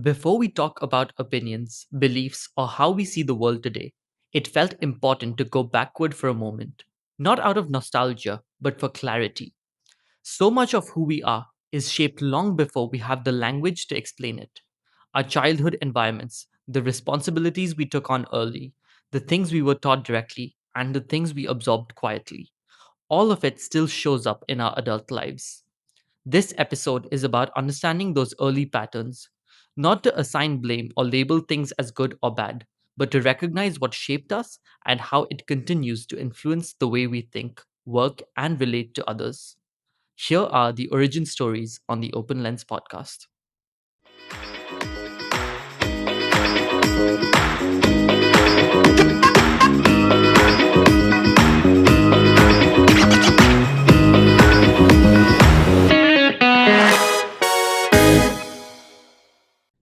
Before we talk about opinions, beliefs, or how we see the world today, it felt important to go backward for a moment, not out of nostalgia, but for clarity. So much of who we are is shaped long before we have the language to explain it. Our childhood environments, the responsibilities we took on early, the things we were taught directly, and the things we absorbed quietly, all of it still shows up in our adult lives. This episode is about understanding those early patterns, not to assign blame or label things as good or bad, but to recognize what shaped us and how it continues to influence the way we think, work, and relate to others. Here are the origin stories on the Open Lens podcast.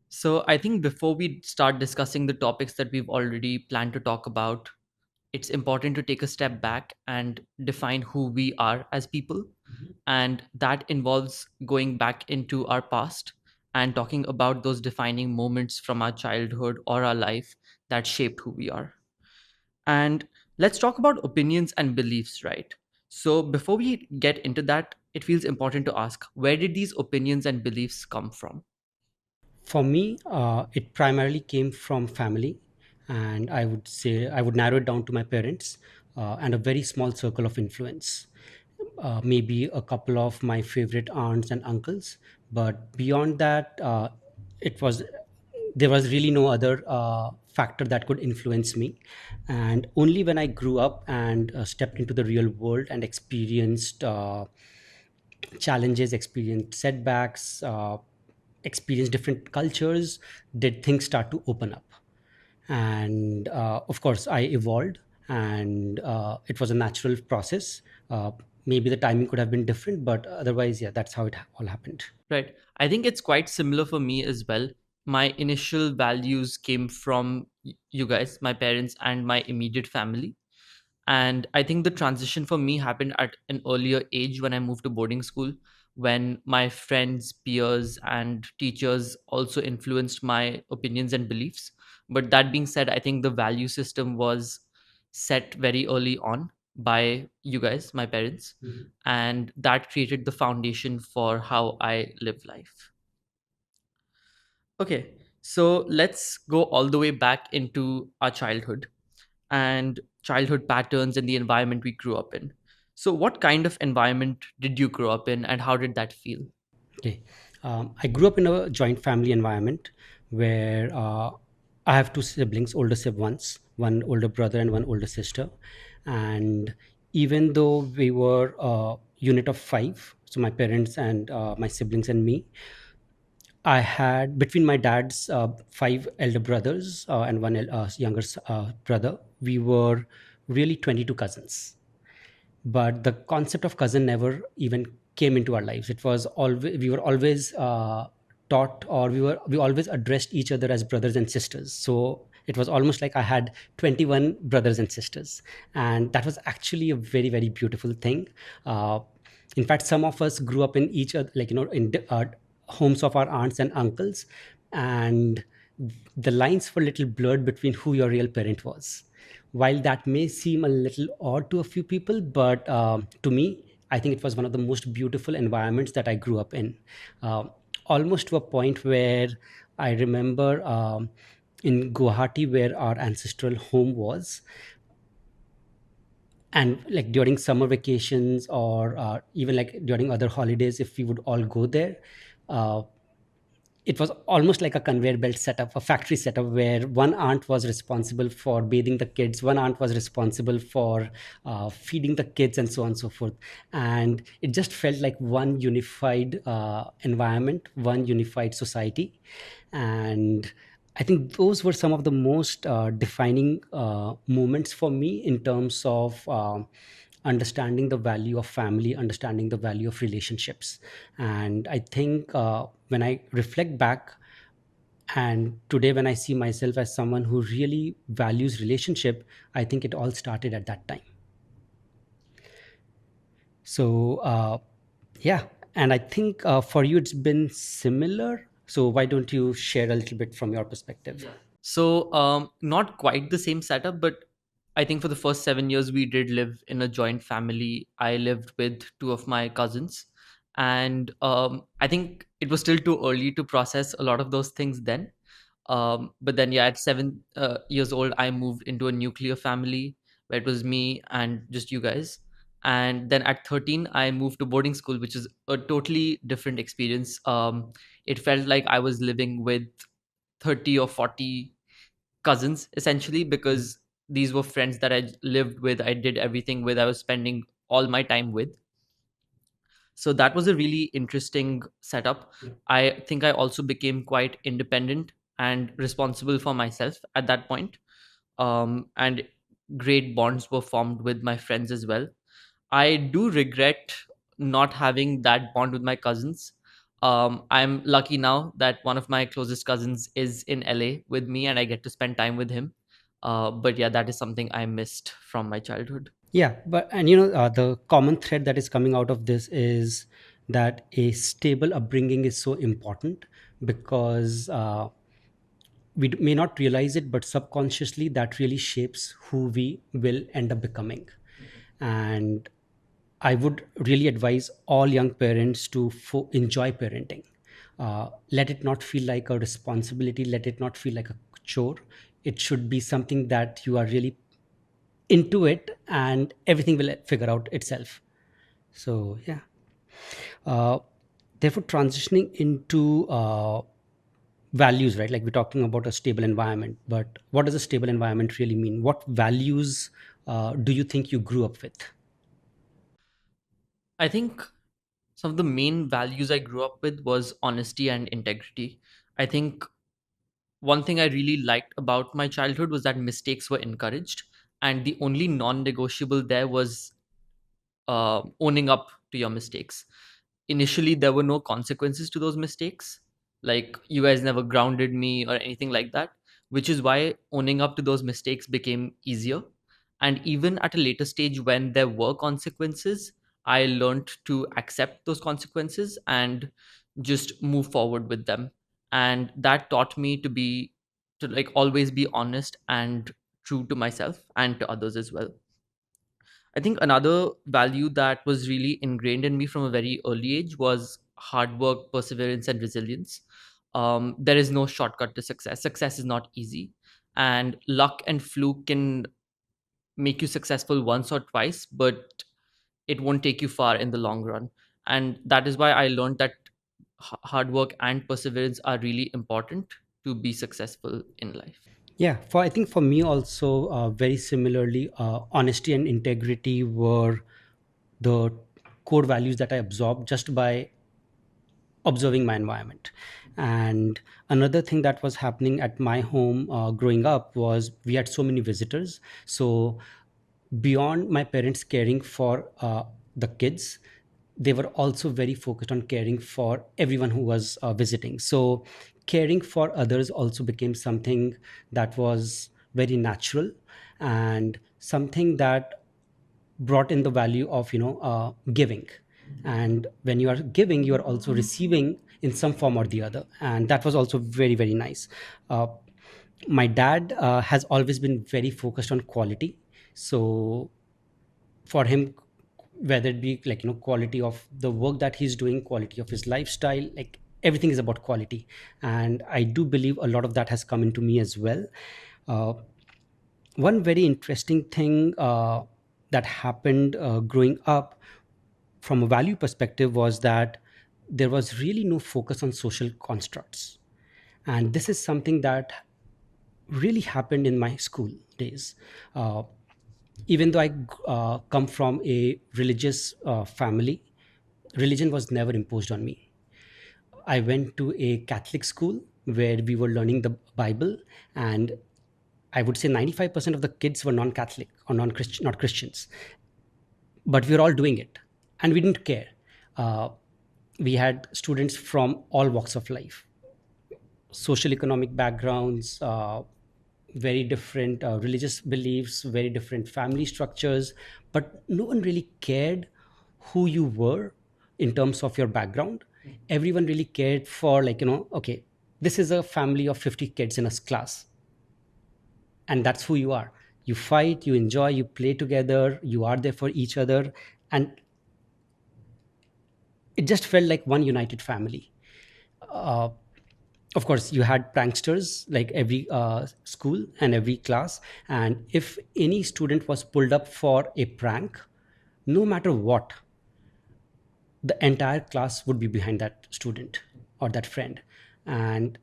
So, I think before we start discussing the topics that we've already planned to talk about, it's important to take a step back and define who we are as people. And that involves going back into our past and talking about those defining moments from our childhood or our life that shaped who we are. And let's talk about opinions and beliefs, right? So, before we get into that, it feels important to ask, where did these opinions and beliefs come from? For me, it primarily came from family, and I would say I would narrow it down to my parents and a very small circle of influence. Maybe a couple of my favorite aunts and uncles, but beyond that, it was there was really no other factor that could influence me. And only when I grew up and stepped into the real world and experienced challenges, experienced setbacks, experienced different cultures, did things start to open up. And of course, I evolved, and it was a natural process. Maybe the timing could have been different, but otherwise, yeah, that's how it all happened. Right. I think it's quite similar for me as well. My initial values came from you guys, my parents, and my immediate family. And I think the transition for me happened at an earlier age when I moved to boarding school, when my friends, peers, and teachers also influenced my opinions and beliefs. But that being said, I think the value system was set very early on by you guys, my parents, Mhm. and that created the foundation for how I live life. Okay, so let's go all the way back into our childhood and childhood patterns and the environment we grew up in. So, what kind of environment did you grow up in, and how did that feel? Okay. I grew up in a joint family environment where I have two siblings, older siblings, one older brother and one older sister. And even though we were a unit of five, so my parents and my siblings and me, I had between my dad's five elder brothers and one younger brother, we were really 22 cousins. But the concept of cousin never even came into our lives. It was always we were always taught, or we always addressed each other as brothers and sisters. So it was almost like I had 21 brothers and sisters, and that was actually a very, very beautiful thing. uh, in fact, some of us grew up in each other, like, in homes of our aunts and uncles, and the lines were a little blurred between who your real parent was. While that may seem a little odd to a few people, but to me, I think it was one of the most beautiful environments that I grew up in. Almost to a point where I remember in Guwahati, where our ancestral home was, and like during summer vacations, or even like during other holidays, if we would all go there, uh, it was almost like a conveyor belt setup, a factory setup, where one aunt was responsible for bathing the kids, one aunt was responsible for feeding the kids, and so on and so forth. And it just felt like one unified environment, one unified society. And I think those were some of the most defining moments for me in terms of understanding the value of family, understanding the value of relationships. And I think when I reflect back, and today when I see myself as someone who really values relationship, I think it all started at that time. So yeah, and I think for you it's been similar. So why don't you share a little bit from your perspective? So, not quite the same setup, but I think for the first 7 years, we did live in a joint family. I lived with two of my cousins. And I think it was still too early to process a lot of those things then. But then, yeah, at 7 years old, I moved into a nuclear family where it was me and just you guys. And then at 13, I moved to boarding school, which is a totally different experience. It felt like I was living with 30 or 40 cousins essentially, because these were friends that I lived with, I did everything with, I was spending all my time with. So that was a really interesting setup. I think I also became quite independent and responsible for myself at that point. And great bonds were formed with my friends as well. I do regret not having that bond with my cousins. I'm lucky now that one of my closest cousins is in LA with me and I get to spend time with him. But yeah, that is something I missed from my childhood. Yeah, but the common thread that is coming out of this is that a stable upbringing is so important because may not realize it, but subconsciously that really shapes who we will end up becoming. And I would really advise all young parents to enjoy parenting. Let it not feel like a responsibility. Let it not feel like a chore. It should be something that you are really into it, and everything will figure out itself. So yeah. Uh, Therefore, transitioning into values, right? Like we're talking about a stable environment, but what does a stable environment really mean? What values do you think you grew up with? I think some of the main values I grew up with was honesty and integrity. I think one thing I really liked about my childhood was that mistakes were encouraged, and the only non-negotiable there was owning up to your mistakes. Initially, there were no consequences to those mistakes. Like, you guys never grounded me or anything like that, which is why owning up to those mistakes became easier. And even at a later stage, when there were consequences, I learned to accept those consequences and just move forward with them. And that taught me to like always be honest and true to myself and to others as well. I think another value that was really ingrained in me from a very early age was hard work, perseverance, and resilience. There is no shortcut to success. Success is not easy, and luck and fluke can make you successful once or twice, but it won't take you far in the long run. And that is why I learned that hard work and perseverance are really important to be successful in life. Yeah, for I think for me also, very similarly, honesty and integrity were the core values that I absorbed just by observing my environment. And another thing that was happening at my home growing up was we had so many visitors. So beyond my parents caring for the kids, they were also very focused on caring for everyone who was visiting. So caring for others also became something that was very natural, and something that brought in the value of giving. And when you are giving, you are also receiving in some form or the other, and that was also very, very nice. My dad has always been very focused on quality. So for him, whether it be like quality of the work that he's doing, quality of his lifestyle, like everything is about quality. And I do believe a lot of that has come into me as well. uh, One very interesting thing that happened growing up from a value perspective was that there was really no focus on social constructs. And this is something that really happened in my school days. Uh, Even though I come from a religious family, religion was never imposed on me. I went to a Catholic school where we were learning the Bible, and I would say 95% of the kids were non-Catholic or non-Christian, not Christians, but we were all doing it, and we didn't care. Uh, we had students from all walks of life, social economic backgrounds, very different religious beliefs, very different family structures, but no one really cared who you were in terms of your background. everyone really cared for, like, okay, this is a family of 50 kids in a class, and that's who you are. You fight, you enjoy, you play together, you are there for each other, and it just felt like one united family. uh, of course, you had pranksters like every school and every class, and if any student was pulled up for a prank, no matter what, the entire class would be behind that student or that friend. And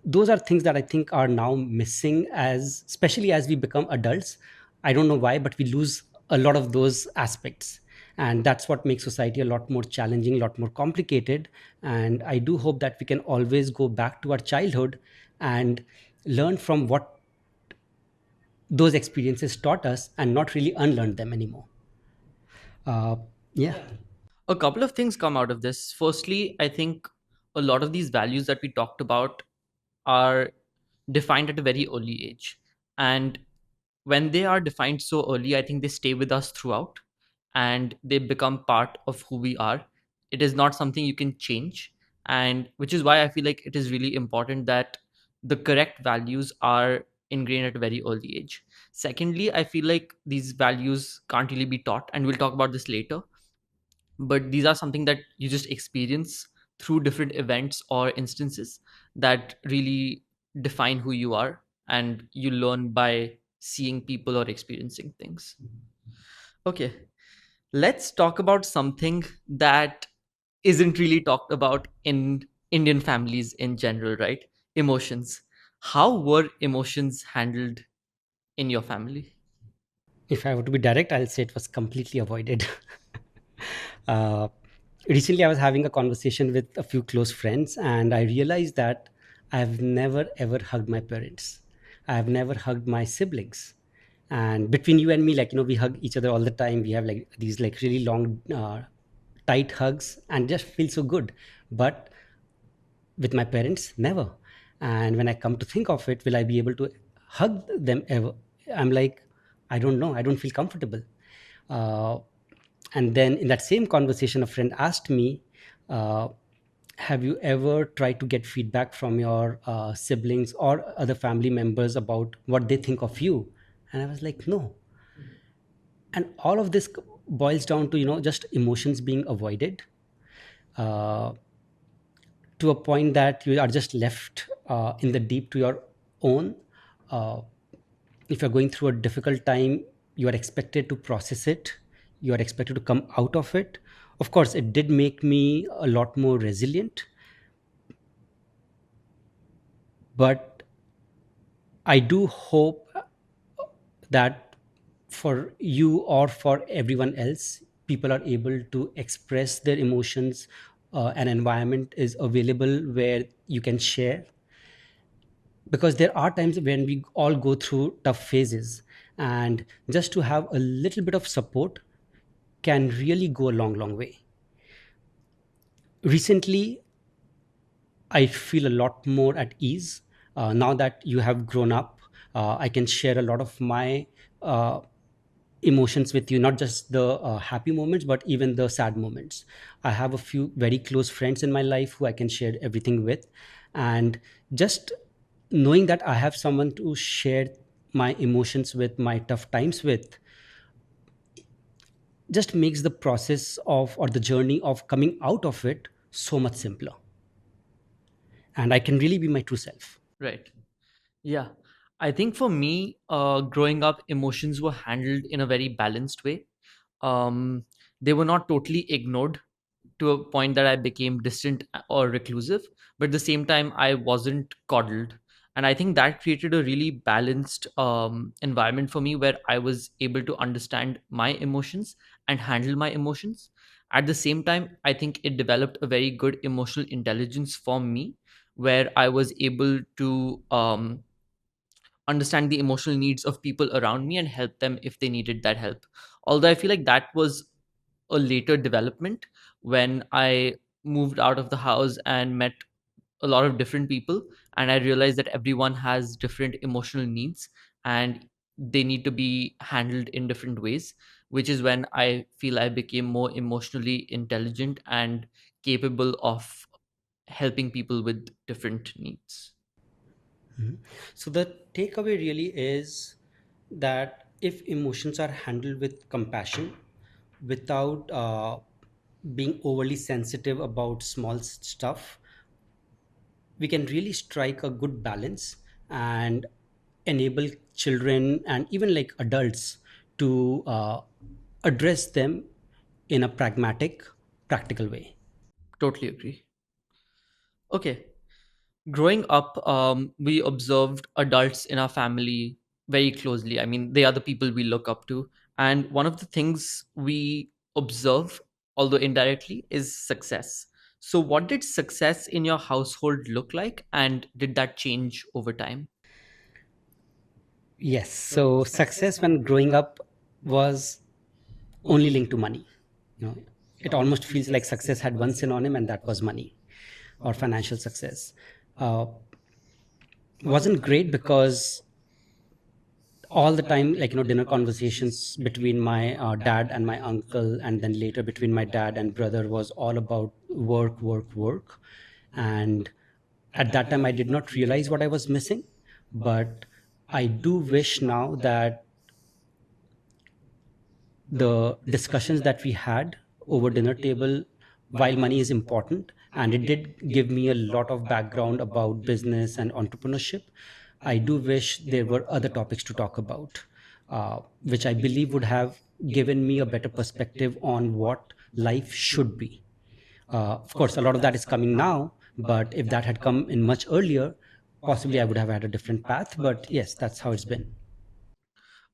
those are things that I think are now missing, as especially as we become adults. I don't know why, but we lose a lot of those aspects, and that's what makes society a lot more challenging, a lot more complicated. And I do hope that we can always go back to our childhood and learn from what those experiences taught us, and not really unlearn them anymore. uh, yeah. A couple of things come out of this. Firstly, I think a lot of these values that we talked about are defined at a very early age. And when they are defined so early, I think they stay with us throughout and they become part of who we are. It is not something you can change. And which is why I feel like it is really important that the correct values are ingrained at a very early age. Secondly, I feel like these values can't really be taught, and we'll talk about this later, but these are something that you just experience through different events or instances that really define who you are, and you learn by seeing people or experiencing things. Okay, let's talk about something that isn't really talked about in Indian families in general, right? Emotions. How were emotions handled in your family? If I were to be direct, I'll say it was completely avoided. uh, Recently, I was having a conversation with a few close friends, and I realized that I've never ever hugged my parents. I've never hugged my siblings. And between you and me, like, we hug each other all the time. We have like these like really long, tight hugs, and just feel so good. But with my parents, never. And when I come to think of it, will I be able to hug them ever? I'm like, I don't know, I don't feel comfortable. uh, and then in that same conversation, a friend asked me, uh, have you ever tried to get feedback from your siblings or other family members about what they think of you? And I was like, no. And all of this boils down to, just emotions being avoided, uh, to a point that you are just left in the deep to your own. Uh, if you're going through a difficult time, you are expected to process it, you are expected to come out of it. Of course, it did make me a lot more resilient, but I do hope that for you or for everyone else, people are able to express their emotions. An environment is available where you can share, because there are times when we all go through tough phases, and just to have a little bit of support can really go a long, long way. Recently, I feel a lot more at ease. Now that you have grown up, I can share a lot of my uh, emotions with you, not just the happy moments, but even the sad moments. I have a few very close friends in my life who I can share everything with. And just knowing that I have someone to share my emotions with, my tough times with, just makes the process of, or the journey of coming out of it, so much simpler. And I can really be my true self. Right. Yeah. I think for me, growing up, emotions were handled in a very balanced way. Um, they were not totally ignored to a point that I became distant or reclusive, but at the same time, I wasn't coddled. And I think that created a really balanced environment for me where I was able to understand my emotions and handle my emotions. At the same time, I think it developed a very good emotional intelligence for me where I was able to understand the emotional needs of people around me and help them if they needed that help. Although I feel like that was a later development when I moved out of the house and met a lot of different people, and I realized that everyone has different emotional needs and they need to be handled in different ways, which is when I feel I became more emotionally intelligent and capable of helping people with different needs. Mhm. So the takeaway really is that if emotions are handled with compassion, without being overly sensitive about small stuff, we can really strike a good balance and enable children and even like adults to address them in a pragmatic, practical way. Totally agree. Okay. Growing up, we observed adults in our family very closely. I mean, they are the people we look up to. And one of the things we observe, although indirectly, is success. So, what did success in your household look like? And did that change over time? Yes. So success when growing up was only linked to money. You know, it almost feels like success had one synonym, and that was money or financial success. Uh, wasn't great because all the time, like dinner conversations between my dad and my uncle, and then later between my dad and brother, was all about work, work, work. And at that time, I did not realize what I was missing, but I do wish now that the discussions that we had over dinner table, while money is important and it did give me a lot of background about business and entrepreneurship, I do wish there were other topics to talk about, which I believe would have given me a better perspective on what life should be. Of course, a lot of that is coming now, but if that had come in much earlier, possibly I would have had a different path. But yes, that's how it's been.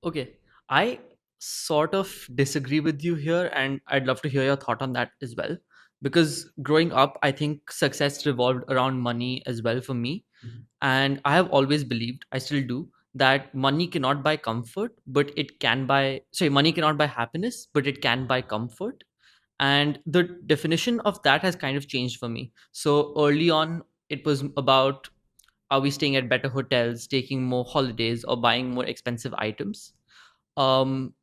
Okay. I sort of disagree with you here, and I'd love to hear your thought on that as well. Because growing up, I think success revolved around money as well for me. And I have always believed, I still do, that money cannot buy comfort, but it can buy, sorry, money cannot buy happiness, but it can buy comfort. And the definition of that has kind of changed for me. So early on, it was about, are we staying at better hotels, taking more holidays, or buying more expensive items? Um,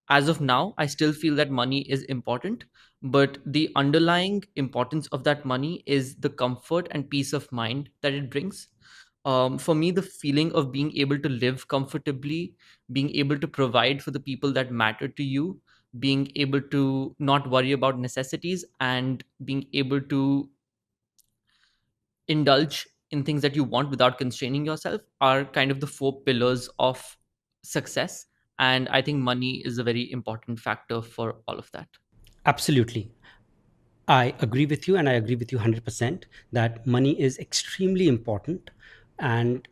as of now, I still feel that money is important, but the underlying importance of that money is the comfort and peace of mind that it brings. For me, the feeling of being able to live comfortably, being able to provide for the people that matter to you, being able to not worry about necessities, and being able to indulge in things that you want without constraining yourself are kind of the four pillars of success. And I think money is a very important factor for all of that. Absolutely. I agree with you, and I agree with you 100% that money is extremely important, and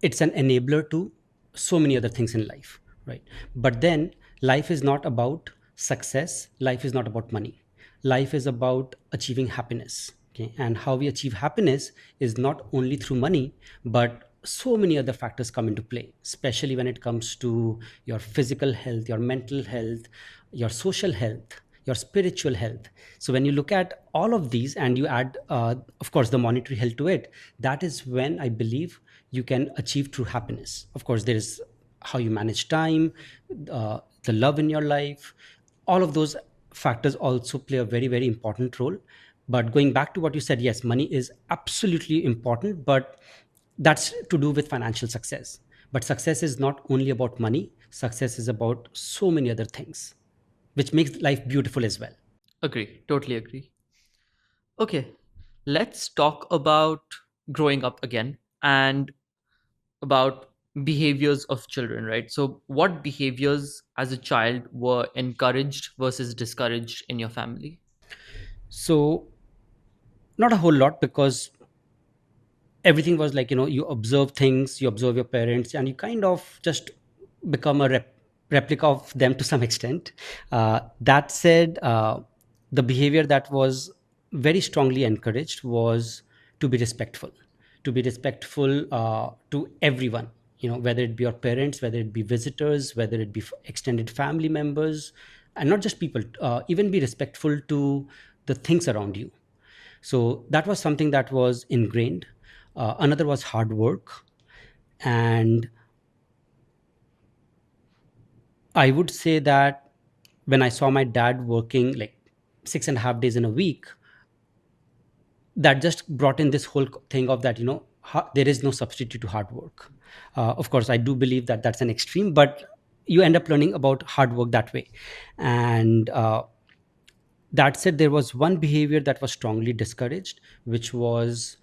it's an enabler to so many other things in life, right? But then life is not about success, life is not about money. Life is about achieving happiness. Okay? And how we achieve happiness is not only through money, but so many other factors come into play, especially when it comes to your physical health, your mental health, your social health, your spiritual health. So when you look at all of these and you add, of course, the monetary health to it, that is when I believe you can achieve true happiness. Of course, there is how you manage time, the love in your life, all of those factors also play a very, very important role. But going back to what you said, yes, money is absolutely important, but that's to do with financial success. But success is not only about money, success is about so many other things, which makes life beautiful as well. Agree, totally agree. Okay, let's talk about growing up again and about behaviors of children, right? So, what behaviors as a child were encouraged versus discouraged in your family? So, not a whole lot, because everything was like, you observe things, you observe your parents, and you kind of just become a replica of them to some extent. That said, the behavior that was very strongly encouraged was to be respectful, to everyone, whether it be your parents, whether it be visitors, whether it be extended family members, and not just people, even be respectful to the things around you. So that was something that was ingrained. Another was hard work. And I would say that when I saw my dad working, like 6.5 days in a week, that just brought in this whole thing of that, there is no substitute to hard work. Of course, I do believe that that's an extreme, but you end up learning about hard work that way. And that said, there was one behavior that was strongly discouraged, which was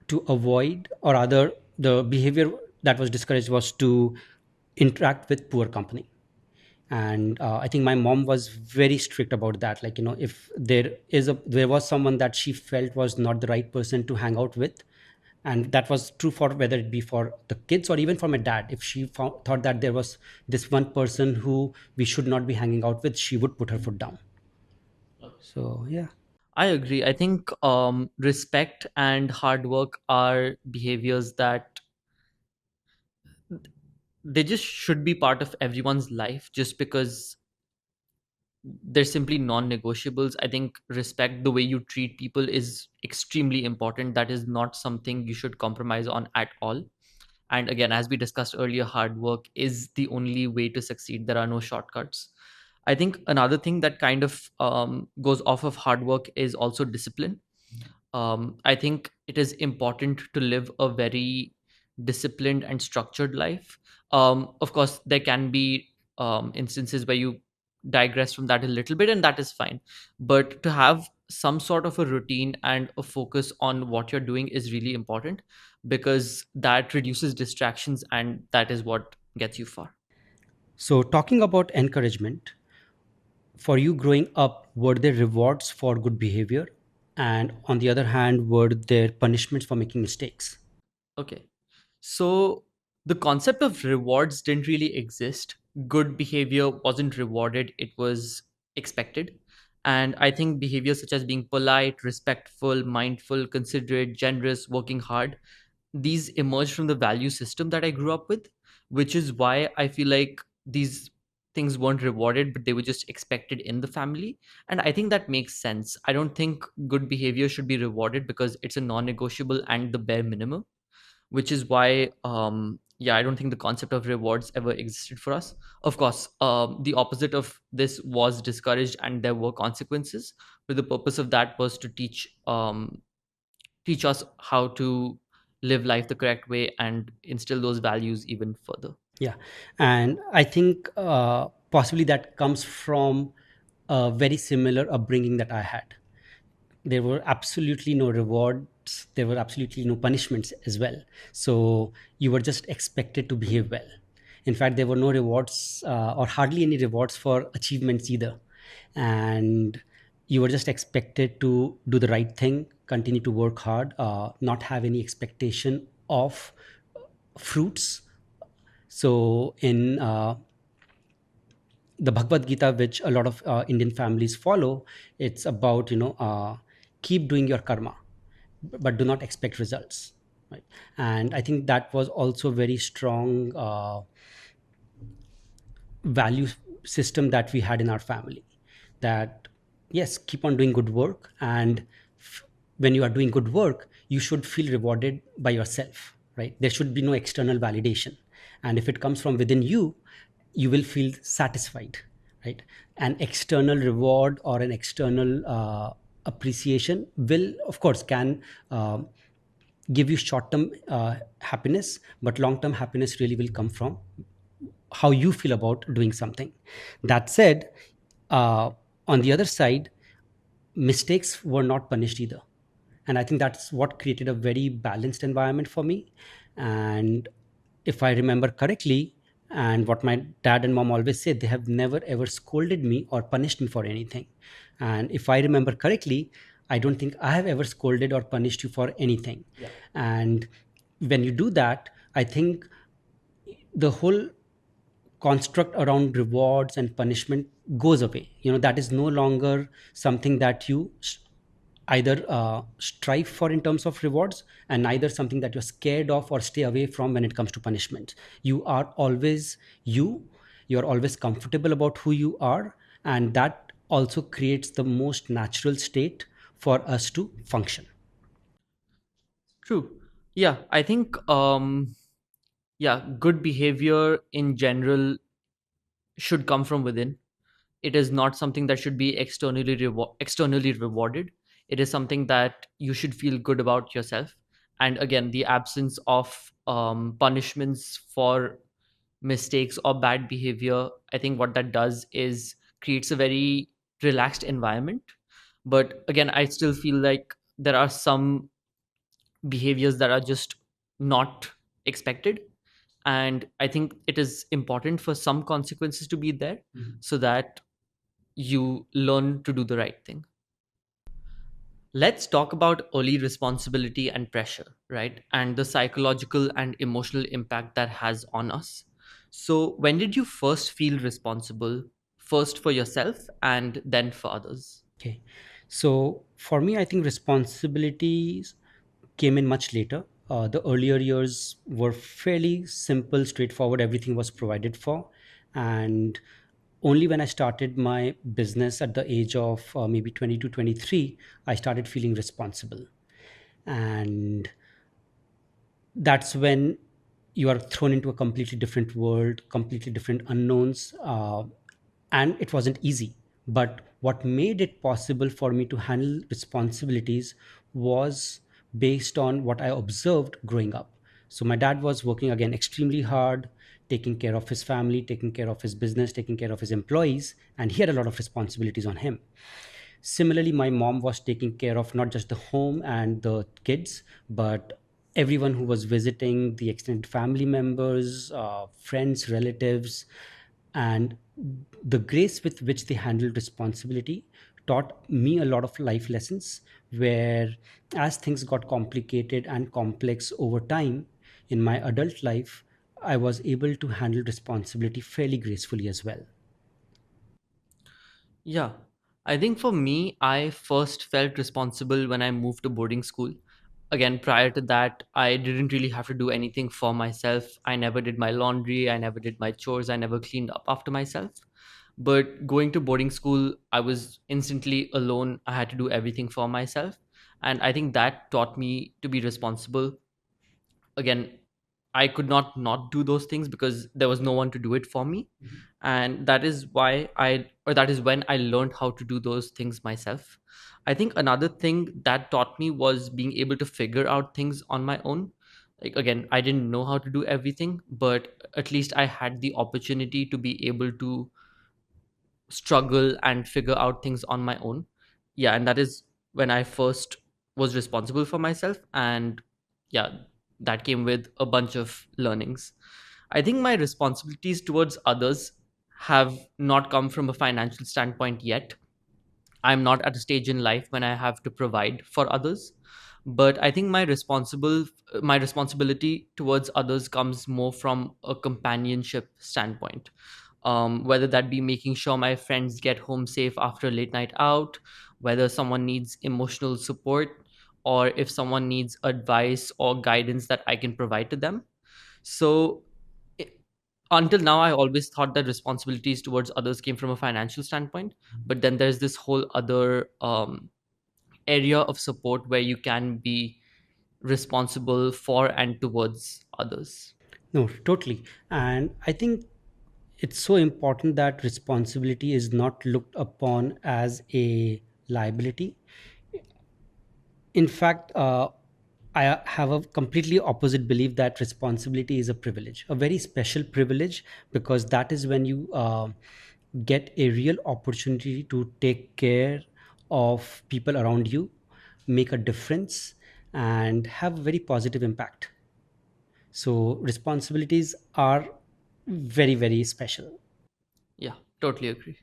to avoid, or rather, the behavior that was discouraged was to interact with poor company. And I think my mom was very strict about that. Like, if there was someone that she felt was not the right person to hang out with, and that was true for whether it be for the kids or even for my dad, if she thought that there was this one person who we should not be hanging out with, she would put her foot down. So yeah. I agree. I think respect and hard work are behaviors that they just should be part of everyone's life just because they're simply non-negotiables. I think respect, the way you treat people, is extremely important. That is not something you should compromise on at all. And again, as we discussed earlier, hard work is the only way to succeed. There are no shortcuts. I think another thing that kind of goes off of hard work is also discipline. I think it is important to live a very disciplined and structured life. Of course, there can be instances where you digress from that a little bit, and that is fine. But to have some sort of a routine and a focus on what you're doing is really important, because that reduces distractions, and that is what gets you far. So talking about encouragement, for you growing up, were there rewards for good behavior, and on the other hand, were there punishments for making mistakes? Okay. So the concept of rewards didn't really exist. Good behavior wasn't rewarded, it was expected. And I think behaviors such as being polite, respectful, mindful, considerate, generous, working hard, these emerged from the value system that I grew up with, which is why I feel like these things weren't rewarded, but they were just expected in the family. And I think that makes sense. I don't think good behavior should be rewarded because it's a non negotiable and the bare minimum, which is why yeah, I don't think the concept of rewards ever existed for us. Of course, the opposite of this was discouraged and there were consequences, but the purpose of that was to teach us how to live life the correct way and instill those values even further. Yeah, and I think possibly that comes from a very similar upbringing that I had. There were absolutely no rewards, there were absolutely no punishments as well. So you were just expected to behave well. In fact, there were no rewards, or hardly any rewards for achievements either. And you were just expected to do the right thing, continue to work hard, not have any expectation of fruits. So in the Bhagavad Gita, which a lot of Indian families follow, it's about, keep doing your karma, but do not expect results. Right? And I think that was also very strong value system that we had in our family. That yes, keep on doing good work, and when you are doing good work, you should feel rewarded by yourself. Right? There should be no external validation, and if it comes from within you, you will feel satisfied. Right? An external reward or an external appreciation will, of course, can give you short term happiness, but long term happiness really will come from how you feel about doing something. That said, uh, on the other side, mistakes were not punished either. And I think that's what created a very balanced environment for me. And if I remember correctly, and what my dad and mom always said, they have never ever scolded me or punished me for anything. And if I remember correctly, I don't think I have ever scolded or punished you for anything. Yeah. And when you do that, I think the whole construct around rewards and punishment goes away. That is no longer something that you either strive for in terms of rewards, and neither something that you're scared of or stay away from when it comes to punishment. You are always you. You're always comfortable about who you are, and that also creates the most natural state for us to function. True. Yeah, I think yeah, good behavior in general should come from within. it is not something that should be externally rewarded. It is something that you should feel good about yourself. And again, the absence of punishments for mistakes or bad behavior, I think what that does is creates a very relaxed environment. But again, I still feel like there are some behaviors that are just not expected, and I think it is important for some consequences to be there, so that you learn to do the right thing. Let's talk about early responsibility and pressure, right? And the psychological and emotional impact that has on us. So, when did you first feel responsible, first for yourself and then for others? Okay. So for me, I think responsibilities came in much later. The earlier years were fairly simple, straightforward. Everything was provided for. And only when I started my business at the age of maybe 20 to 23, I started feeling responsible. And that's when you are thrown into a completely different world, completely different unknowns, and it wasn't easy. But what made it possible for me to handle responsibilities was based on what I observed growing up. So my dad was working again extremely hard, taking care of his family, taking care of his business, taking care of his employees, and he had a lot of responsibilities on him. Similarly, my mom was taking care of not just the home and the kids, but everyone who was visiting, the extended family members, friends, relatives. And the grace with which they handled responsibility taught me a lot of life lessons, where as things got complicated and complex over time in my adult life, I was able to handle responsibility fairly gracefully as well. Yeah. I think for me, I first felt responsible when I moved to boarding school. Again, prior to that, I didn't really have to do anything for myself. I never did my laundry, I never did my chores, I never cleaned up after myself. But going to boarding school, I was instantly alone. I had to do everything for myself. And I think that taught me to be responsible. Again, I could not do those things because there was no one to do it for me. And that is why that is when I learned how to do those things myself. I think another thing that taught me was being able to figure out things on my own. Like, again, I didn't know how to do everything, but at least I had the opportunity to be able to struggle and figure out things on my own. Yeah, and that is when I first was responsible for myself. And yeah, that came with a bunch of learnings. I think my responsibilities towards others have not come from a financial standpoint yet. I'm not at a stage in life when I have to provide for others. But I think my responsibility towards others comes more from a companionship standpoint. Whether that be making sure my friends get home safe after a late night out, whether someone needs emotional support, or if someone needs advice or guidance that I can provide to them. So i- until now, I always thought that responsibilities towards others came from a financial standpoint, but then there's this whole other area of support where you can be responsible for and towards others. No, totally. And I think it's so important that responsibility is not looked upon as a liability. In fact, I have a completely opposite belief that responsibility is a privilege, a very special privilege, because that is when you get a real opportunity to take care of people around you, make a difference, and have a very positive impact. So, responsibilities are very, very special. Yeah, totally agree.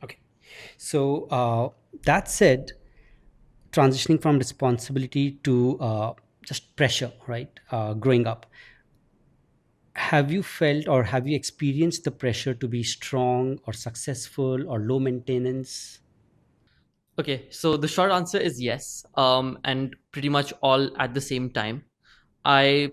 Okay. So, that said, transitioning from responsibility to just pressure, right? Growing up, have you felt or have you experienced the pressure to be strong or successful or low maintenance? Okay, so the short answer is yes, and pretty much all at the same time. I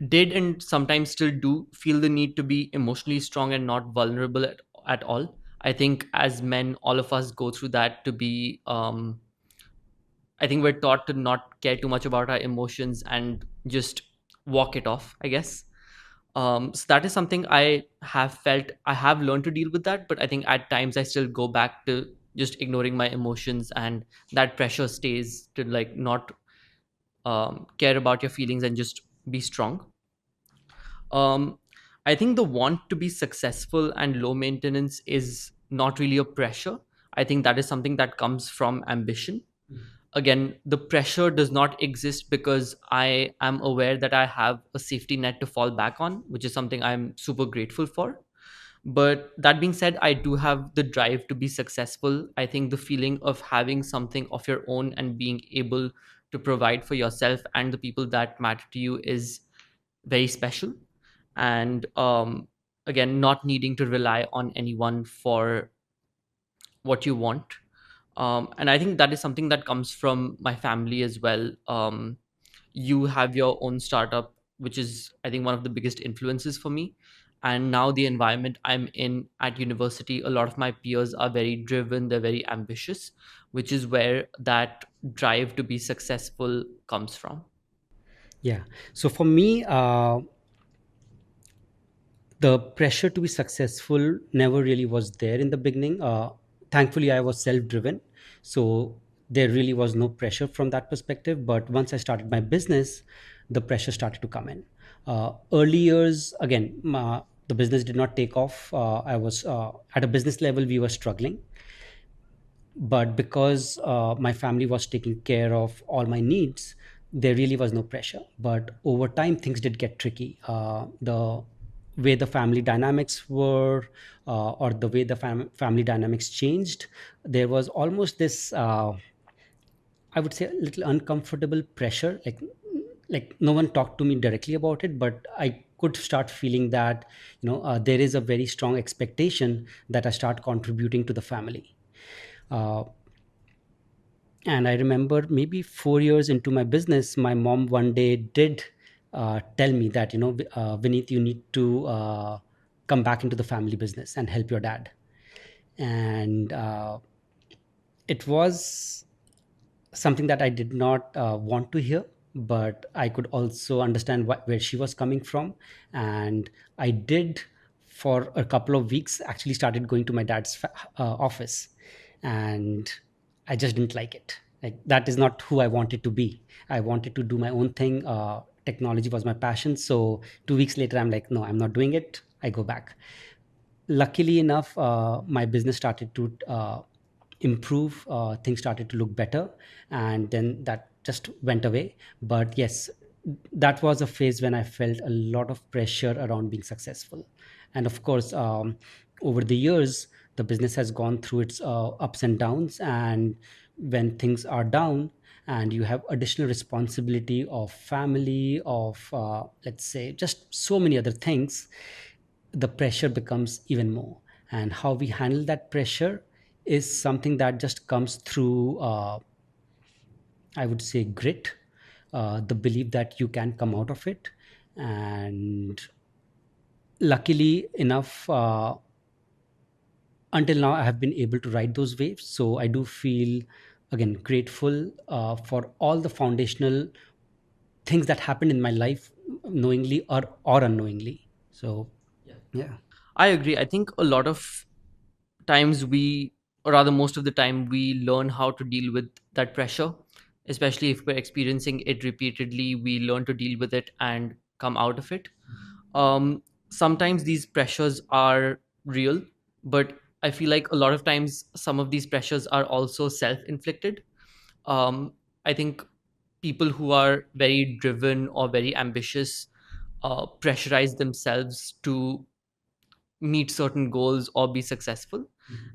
did and sometimes still do feel the need to be emotionally strong and not vulnerable at all. I think as men, all of us go through that to be. I think we're taught to not care too much about our emotions and just walk it off, I guess. So that is something I have felt. I have learned to deal with that, but I think at times I still go back to just ignoring my emotions, and that pressure stays to like not care about your feelings and just be strong. um, I think the want to be successful and low maintenance is not really a pressure. I think that is something that comes from ambition. Again, the pressure does not exist because I am aware that I have a safety net to fall back on, which is something I'm super grateful for. But that being said, I do have the drive to be successful. I think the feeling of having something of your own and being able to provide for yourself and the people that matter to you is very special. And again, not needing to rely on anyone for what you want. And I think that is something that comes from my family as well. You have your own startup, which is, I think, one of the biggest influences for me. And now the environment I'm in at university, a lot of my peers are very driven, they're very ambitious, which is where that drive to be successful comes from. Yeah. So for me, the pressure to be successful never really was there in the beginning. Thankfully, I was self driven. So there really was no pressure from that perspective. But once I started my business, the pressure started to come in. Early years, again, the business did not take off. I was at a business level, we were struggling, but because my family was taking care of all my needs, there really was no pressure. But over time things did get tricky. The way the family dynamics were, or the way the family dynamics changed, there was almost this, I would say, a little uncomfortable pressure. Like no one talked to me directly about it, but I could start feeling that, there is a very strong expectation that I start contributing to the family. uh, and I remember maybe 4 years into my business, my mom one day did tell me that, Vineet, you need to come back into the family business and help your dad. And it was something that I did not want to hear, but I could also understand where she was coming from. And I did, for a couple of weeks, actually started going to my dad's office. And I just didn't like it. Like, that is not who I wanted to be. I wanted to do my own thing. Technology was my passion. So 2 weeks later, I'm like, no, I'm not doing it. I go back. Luckily enough, my business started to improve. Things started to look better, and then that just went away. But yes, that was a phase when I felt a lot of pressure around being successful. And of course, over the years, the business has gone through its ups and downs. And when things are down and you have additional responsibility of family, of let's say just so many other things, the pressure becomes even more. And how we handle that pressure is something that just comes through, I would say, grit, the belief that you can come out of it. And luckily enough, until now, I have been able to ride those waves. So I do feel, again, grateful for all the foundational things that happened in my life, knowingly or unknowingly. So yeah. I agree. I think a lot of times we, or rather most of the time, we learn how to deal with that pressure, especially if we're experiencing it repeatedly. We learn to deal with it and come out of it. Sometimes these pressures are real, but I feel like a lot of times some of these pressures are also self-inflicted. I think people who are very driven or very ambitious pressurize themselves to meet certain goals or be successful.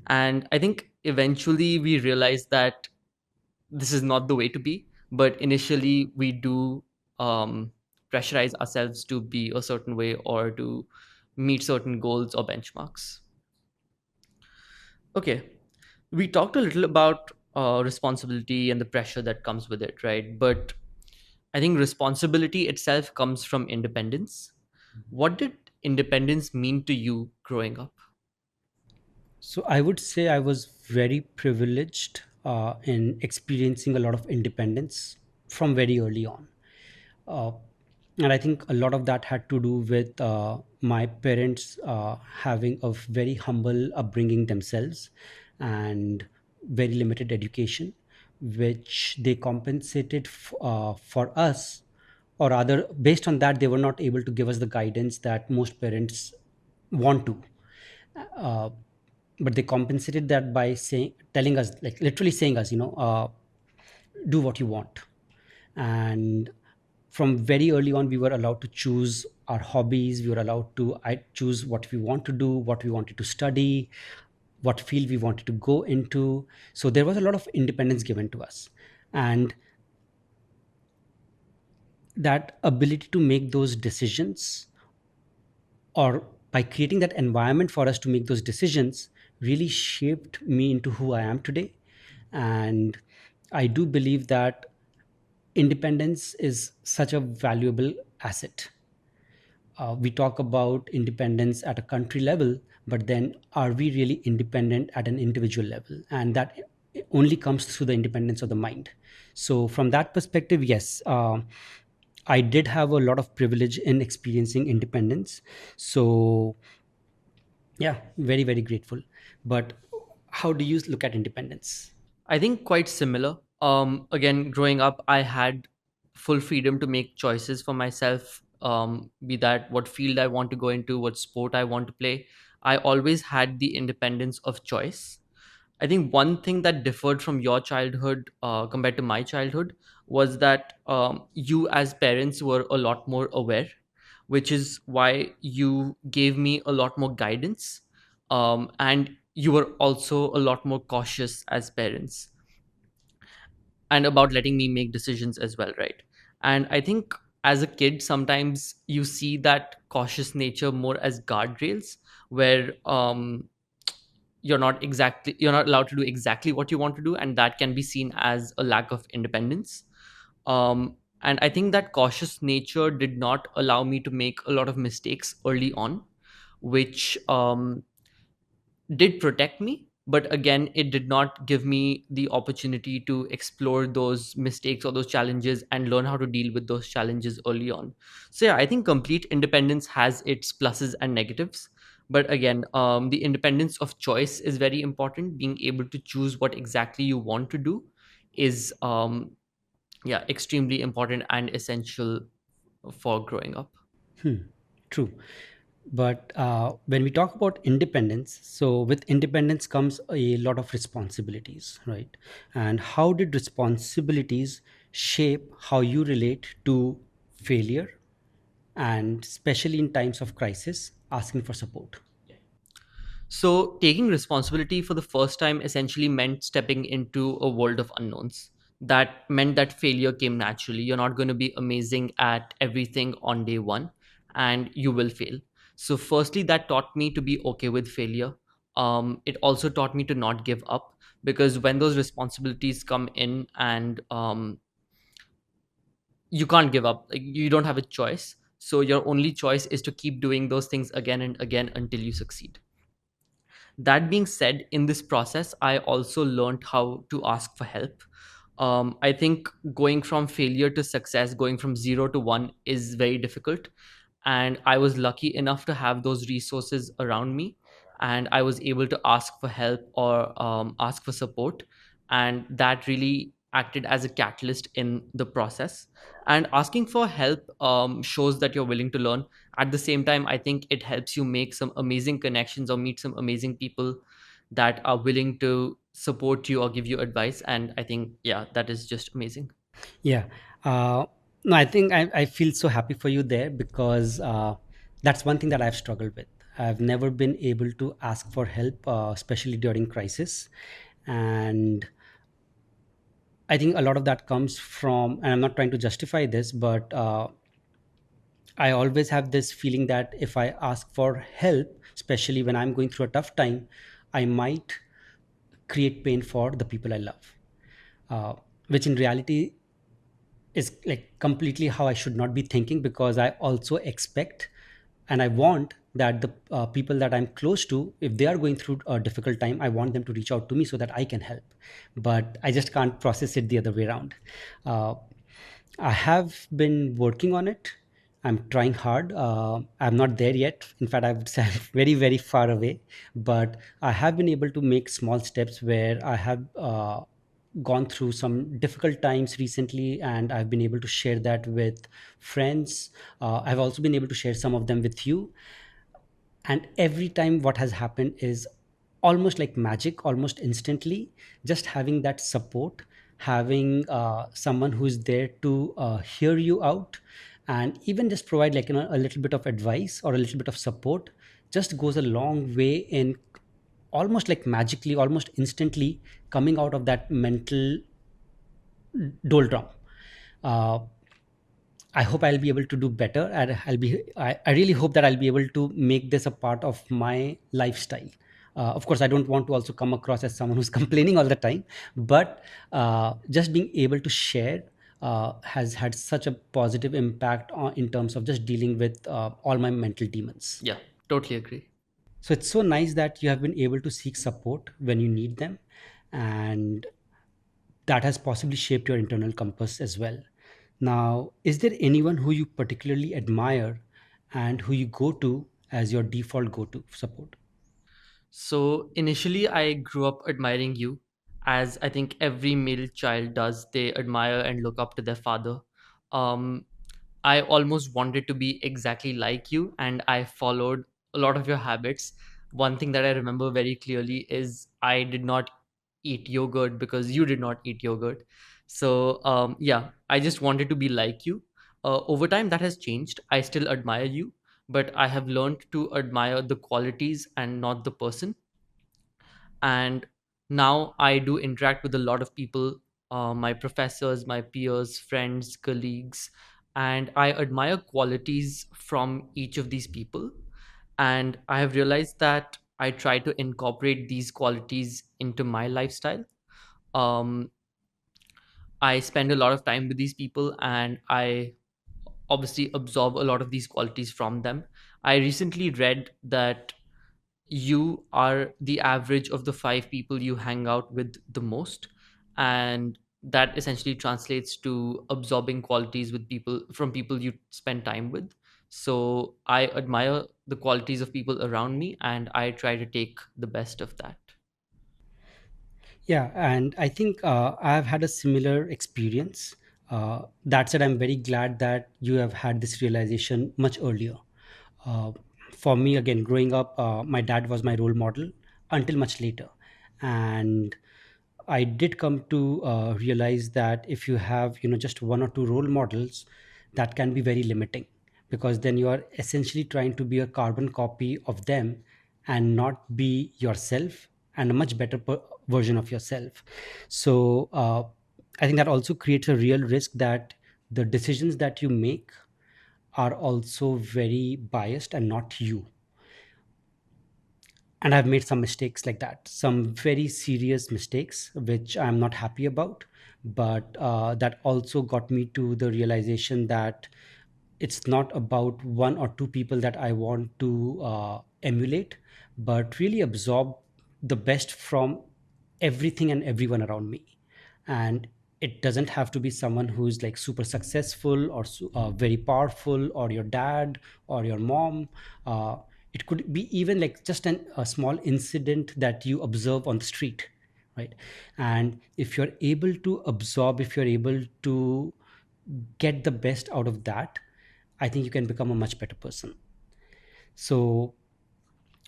And I think eventually we realize that this is not the way to be, but initially we do um, pressurize ourselves to be a certain way or to meet certain goals or benchmarks. Okay, we talked a little about responsibility and the pressure that comes with it, right? But I think responsibility itself comes from independence. What did independence mean to you growing up? So I would say I was very privileged in experiencing a lot of independence from very early on. And I think a lot of that had to do with my parents having a very humble upbringing themselves and very limited education, which they compensated for us, or rather based on that they were not able to give us the guidance that most parents want to. uh, but they compensated that by saying, telling us, like literally saying us, do what you want. And from very early on we were allowed to choose our hobbies, we were allowed to choose what we want to do, what we wanted to study, what field we wanted to go into. So there was a lot of independence given to us, and that ability to make those decisions, or by creating that environment for us to make those decisions, really shaped me into who I am today. And I do believe that independence is such a valuable asset. We talk about independence at a country level, but then are we really independent at an individual level? And that only comes through the independence of the mind. So from that perspective, yes, I did have a lot of privilege in experiencing independence. So yeah, very very grateful. But how do you look at independence? I think quite similar. Again, growing up, I had full freedom to make choices for myself. Be that what field I want to go into, what sport I want to play. I always had the independence of choice. I think one thing that differed from your childhood compared to my childhood was that you, as parents, were a lot more aware, which is why you gave me a lot more guidance. And you were also a lot more cautious as parents and about letting me make decisions as well, right? And I think as a kid, sometimes you see that cautious nature more as guardrails, where you're not allowed to do exactly what you want to do, and that can be seen as a lack of independence. And I think that cautious nature did not allow me to make a lot of mistakes early on, which did protect me, but again it did not give me the opportunity to explore those mistakes or those challenges and learn how to deal with those challenges early on. So yeah, I think complete independence has its pluses and negatives, but again, the independence of choice is very important. Being able to choose what exactly you want to do is yeah, extremely important and essential for growing up. Hmm, true. But when we talk about independence, so with independence comes a lot of responsibilities, right? And how did responsibilities shape how you relate to failure, and especially in times of crisis, asking for support? So, taking responsibility for the first time essentially meant stepping into a world of unknowns. That meant that failure came naturally. You're not going to be amazing at everything on day one, and you will fail. So, firstly, that taught me to be okay with failure. It also taught me to not give up, because when those responsibilities come in and you can't give up, like, you don't have a choice. So, your only choice is to keep doing those things again and again until you succeed. That being said, in this process, I also learned how to ask for help. I think going from failure to success, going from 0 to 1 is very difficult. And I was lucky enough to have those resources around me. And I was able to ask for help or ask for support. And that really acted as a catalyst in the process. And asking for help shows that you're willing to learn. At the same time, I think it helps you make some amazing connections or meet some amazing people that are willing to support you or give you advice. And I think, yeah, that is just amazing. Yeah. No, I think I feel so happy for you there, because that's one thing that I've struggled with. I've never been able to ask for help, especially during crisis. And I think a lot of that comes from, and I'm not trying to justify this, but I always have this feeling that if I ask for help, especially when I'm going through a tough time, I might create pain for the people I love, which in reality is like completely how I should not be thinking, because I also expect and I want that the people that I'm close to, if they are going through a difficult time, I want them to reach out to me so that I can help. But I just can't process it the other way around. uh, I have been working on it, I'm trying hard. I'm not there yet. In fact, I would say I'm very, very far away. But I have been able to make small steps where I have gone through some difficult times recently, and I've been able to share that with friends. I've also been able to share some of them with you. And every time, what has happened is almost like magic, almost instantly, just having that support, having someone who's there to hear you out, and even just provide, like, a little bit of advice or a little bit of support, just goes a long way in almost like magically, almost instantly coming out of that mental doldrum. uh, I hope I'll be able to do better, and I really hope that I'll be able to make this a part of my lifestyle. Of course, I don't want to also come across as someone who's complaining all the time, but just being able to share has had such a positive impact in terms of just dealing with all my mental demons. Yeah, totally agree. So it's so nice that you have been able to seek support when you need them, and that has possibly shaped your internal compass as well. Now, is there anyone who you particularly admire and who you go to as your default go to support? So initially, I grew up admiring you, as I think every male child does. They admire and look up to their father. Um, I almost wanted to be exactly like you, and I followed a lot of your habits. One thing that I remember very clearly is I did not eat yogurt because you did not eat yogurt. So, yeah, I just wanted to be like you. Over time, that has changed. I still admire you, but I have learned to admire the qualities and not the person. And now I do interact with a lot of people, my professors, my peers, friends, colleagues, and I admire qualities from each of these people. And I have realized that I try to incorporate these qualities into my lifestyle. um, I spend a lot of time with these people, and I obviously absorb a lot of these qualities from them. I recently read that you are the average of the five people you hang out with the most, and that essentially translates to absorbing qualities with people from people you spend time with. So I admire the qualities of people around me, and I try to take the best of that. Yeah, and I think I've had a similar experience. That said, I'm very glad that you have had this realization much earlier. Uh, for me, again, growing up, my dad was my role model until much later. And I did come to realize that if you have, just one or two role models, that can be very limiting, because then you are essentially trying to be a carbon copy of them and not be yourself and a much better version of yourself. So I think that also creates a real risk that the decisions that you make are also very biased and not you. And I've made some mistakes like that, some very serious mistakes which I'm not happy about. But that also got me to the realization that it's not about one or two people that I want to emulate, but really absorb the best from everything and everyone around me. And it doesn't have to be someone who's like super successful or very powerful, or your dad or your mom. uh, it could be even like just a small incident that you observe on the street, right? And if you're able to absorb, if you're able to get the best out of that, I think you can become a much better person. So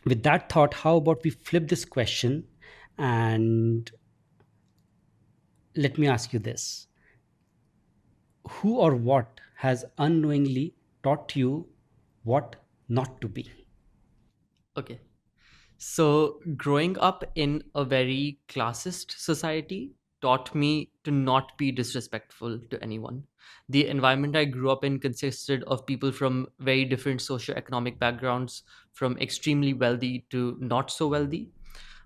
with that thought, how about we flip this question, and let me ask you this: who or what has unknowingly taught you what not to be? Okay. So, growing up in a very classist society taught me to not be disrespectful to anyone. The environment I grew up in consisted of people from very different socioeconomic backgrounds, from extremely wealthy to not so wealthy.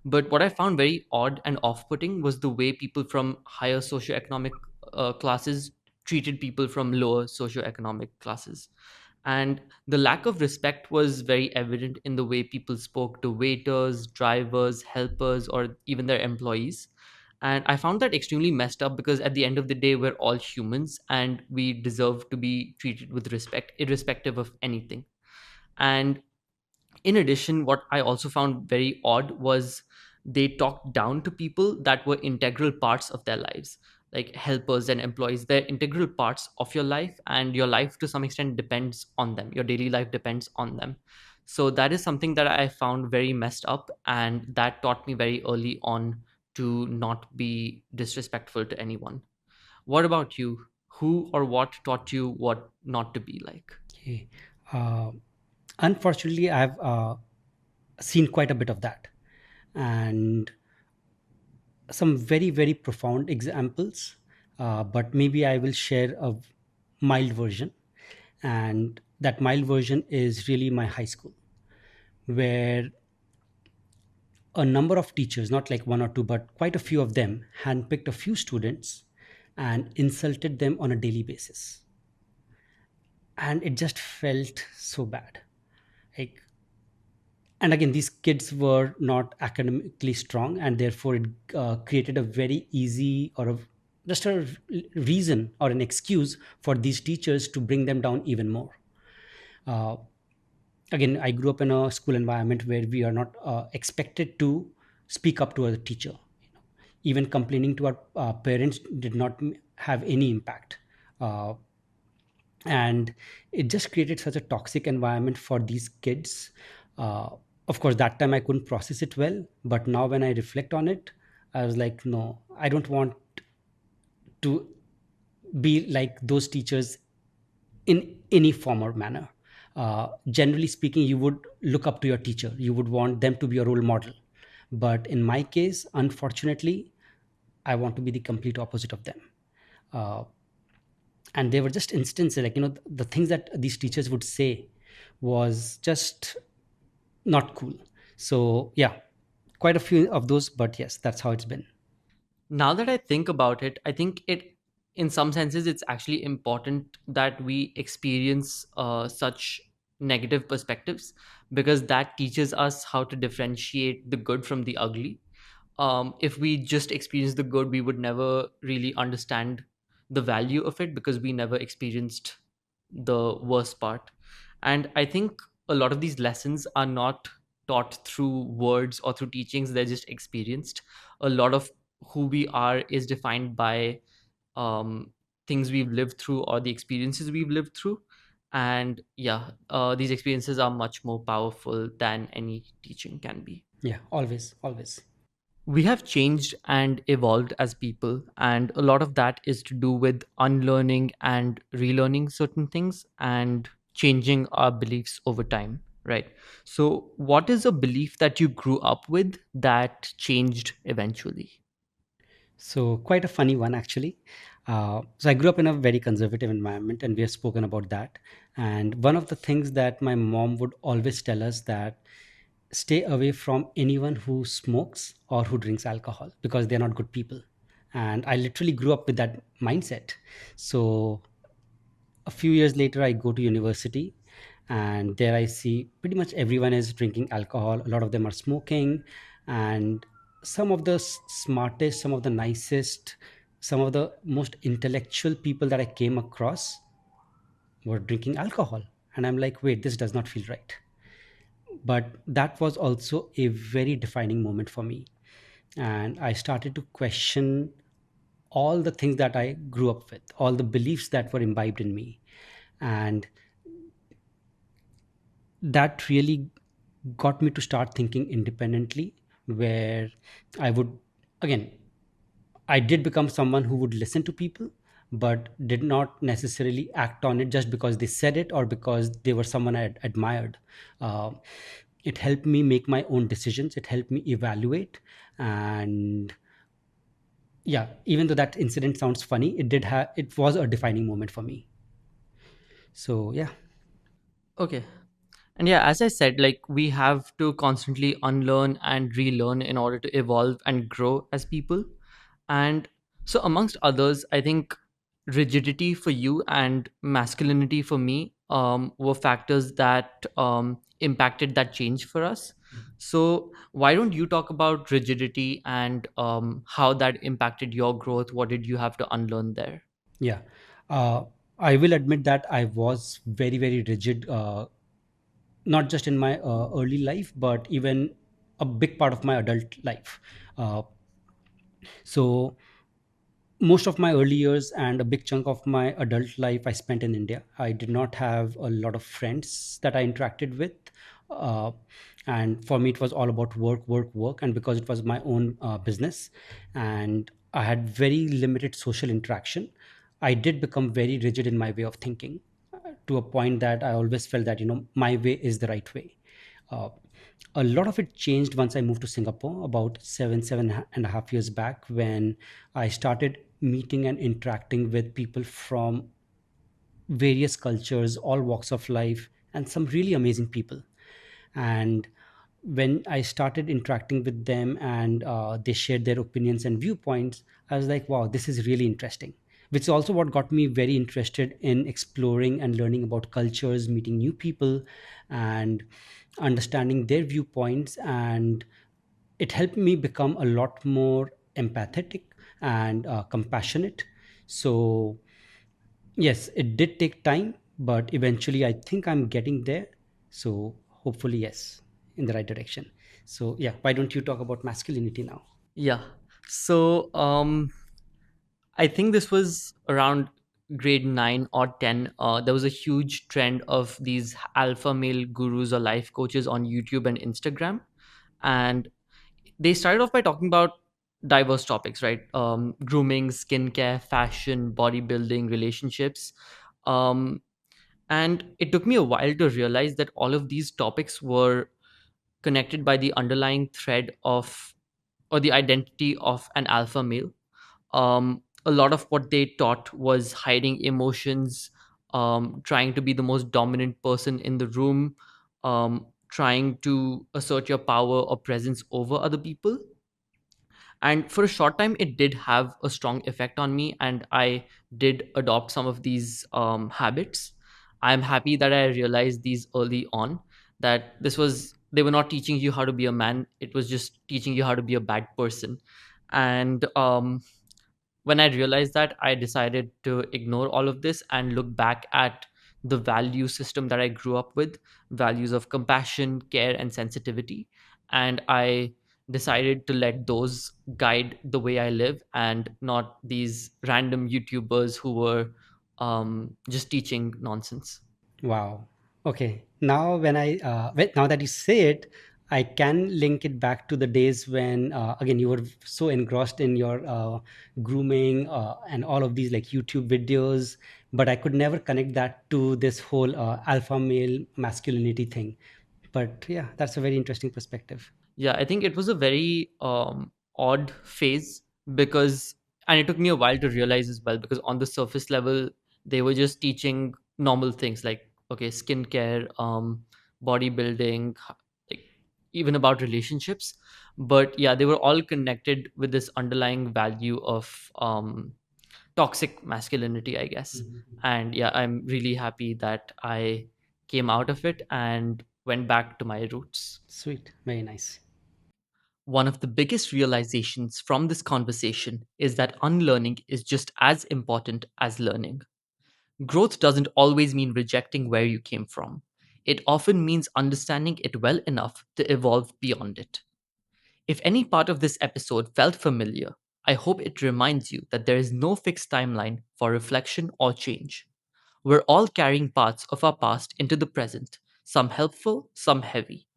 But what I found very odd and off putting was the way people from higher socioeconomic classes treated people from lower socioeconomic classes. And the lack of respect was very evident in the way people spoke to waiters, drivers, helpers, or even their employees. And I found that extremely messed up because at the end of the day, we're all humans and we deserve to be treated with respect, irrespective of anything. And in addition, what I also found very odd was they talked down to people that were integral parts of their lives, like helpers and employees. They're integral parts of your life, and your life to some extent depends on them. Your daily life depends on them. So that is something that I found very messed up, and that taught me very early on to not be disrespectful to anyone. What about you? Who or what taught you what not to be like? Okay. Uh, Unfortunately, I've seen quite a bit of that, and some very, very profound examples. But maybe I will share a mild version. And that mild version is really my high school, where a number of teachers, not like one or two, but quite a few of them, handpicked a few students and insulted them on a daily basis. And it just felt so bad. Like, and again, these kids were not academically strong, and therefore it created a very easy or just a reason or an excuse for these teachers to bring them down even more. Uh, Again, I grew up in a school environment where we are not expected to speak up to a teacher. Even complaining to our parents did not have any impact. Uh, and it just created such a toxic environment for these kids. uh, of course, that time I couldn't process it well, but now when I reflect on it, I was like, no, I don't want to be like those teachers in any form or manner. Generally speaking, you would look up to your teacher, you would want them to be a role model. But in my case, unfortunately, I want to be the complete opposite of them. uh, and there were just instances, like, the things that these teachers would say was just not cool. So yeah, quite a few of those, but yes, that's how it's been. Now that I think about it, I think in some senses, it's actually important that we experience such negative perspectives, because that teaches us how to differentiate the good from the ugly. If we just experience the good, we would never really understand the value of it because we never experienced the worst part. And I think a lot of these lessons are not taught through words or through teachings, they're just experienced. A lot of who we are is defined by um, things we've lived through or the experiences we've lived through. And yeah, these experiences are much more powerful than any teaching can be. Yeah, always, always. We have changed and evolved as people, and a lot of that is to do with unlearning and relearning certain things and changing our beliefs over time, right? So what is a belief that you grew up with that changed eventually? So quite a funny one, actually. So I grew up in a very conservative environment, and we have spoken about that. And one of the things that my mom would always tell us, that stay away from anyone who smokes or who drinks alcohol, because they're not good people. And I literally grew up with that mindset. So a few years later, I go to university, and there I see pretty much everyone is drinking alcohol. A lot of them are smoking, and some of the smartest, some of the nicest, some of the most intellectual people that I came across were drinking alcohol. And I'm like, wait, this does not feel right. But that was also a very defining moment for me. And I started to question all the things that I grew up with, all the beliefs that were imbibed in me. And that really got me to start thinking independently, where I would, again, I did become someone who would listen to people, but did not necessarily act on it just because they said it or because they were someone I admired. uh, it helped me make my own decisions, it helped me evaluate. And yeah, even though that incident sounds funny, it was a defining moment for me. So yeah. Okay. And yeah, as I said, like we have to constantly unlearn and relearn in order to evolve and grow as people. And so, amongst others, I think rigidity for you and masculinity for me were factors that impacted that change for us. So, why don't you talk about rigidity and how that impacted your growth? What did you have to unlearn there? Yeah. Uh, I will admit that I was very, very rigid, not just in my early life, but even a big part of my adult life. Uh, so, most of my early years and a big chunk of my adult life I spent in India. I did not have a lot of friends that I interacted with. Uh, and for me, it was all about work, work, work. And because it was my own business and I had very limited social interaction, I did become very rigid in my way of thinking, to a point that I always felt that, my way is the right way. Uh, a lot of it changed once I moved to Singapore about 7.5 years back, when I started meeting and interacting with people from various cultures, all walks of life, and some really amazing people. And when I started interacting with them and they shared their opinions and viewpoints, I was like, wow, this is really interesting. Which is also what got me very interested in exploring and learning about cultures, meeting new people, and understanding their viewpoints. And it helped me become a lot more empathetic and compassionate. So yes, it did take time, but eventually I think I'm getting there. So hopefully, yes, in the right direction. So yeah, why don't you talk about masculinity now? Yeah. So, I think this was around grade 9 or 10. There was a huge trend of these alpha male gurus or life coaches on YouTube and Instagram. And they started off by talking about diverse topics, right? Grooming, skincare, fashion, bodybuilding, relationships. Um, and it took me a while to realize that all of these topics were connected by the underlying thread of, or the identity of an alpha male. A lot of what they taught was hiding emotions, trying to be the most dominant person in the room, trying to assert your power or presence over other people. And for a short time, it did have a strong effect on me, and I did adopt some of these habits. I'm happy that I realized these early on, that they were not teaching you how to be a man, it was just teaching you how to be a bad person. And when I realized that, I decided to ignore all of this and look back at the value system that I grew up with, values of compassion, care, and sensitivity. And I decided to let those guide the way I live, and not these random YouTubers who were just teaching nonsense. Wow. Okay. Now, now that you say it, I can link it back to the days when, again, you were so engrossed in your grooming and all of these like YouTube videos, but I could never connect that to this whole alpha male masculinity thing. But yeah, that's a very interesting perspective. Yeah, I think it was a very odd phase, because, and it took me a while to realize as well, because on the surface level, they were just teaching normal things like, okay, skincare, bodybuilding, like even about relationships. But yeah, they were all connected with this underlying value of toxic masculinity, I guess. And yeah, I'm really happy that I came out of it and went back to my roots. Sweet. Very nice. One of the biggest realizations from this conversation is that unlearning is just as important as learning. Growth doesn't always mean rejecting where you came from, it often means understanding it well enough to evolve beyond it. If any part of this episode felt familiar, I hope it reminds you that there is no fixed timeline for reflection or change. We're all carrying parts of our past into the present, some helpful, some heavy.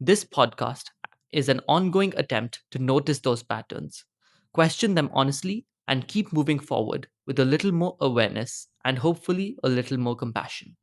This podcast is an ongoing attempt to notice those patterns, question them honestly, and keep moving forward with a little more awareness and hopefully a little more compassion.